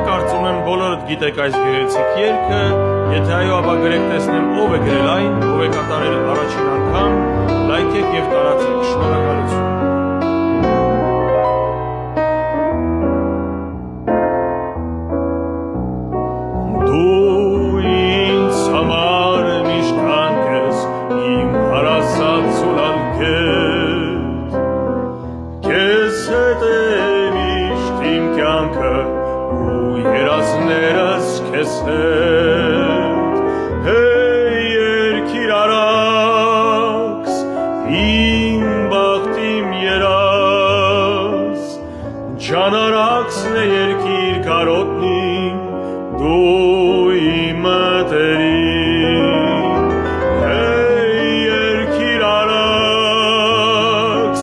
կարծում եմ բոլորդ գիտեք այս գեղեցիկ երգը, եթե այո, ապա գրեք տեսնեմ ով է գրել այն, ով է կատարել առաջին անգամ, լայքեք և տարածեք, շնորհակալություն։ Դու ինձ համար միշտ կանգ ես իմ հարազատ սուլանքետ, քեզ հետ է միշտ իմ կյանքը ու երազներս քեզ հետ, հեյ երգիր արաքս, իմ բախտ իմ երազ, ջանա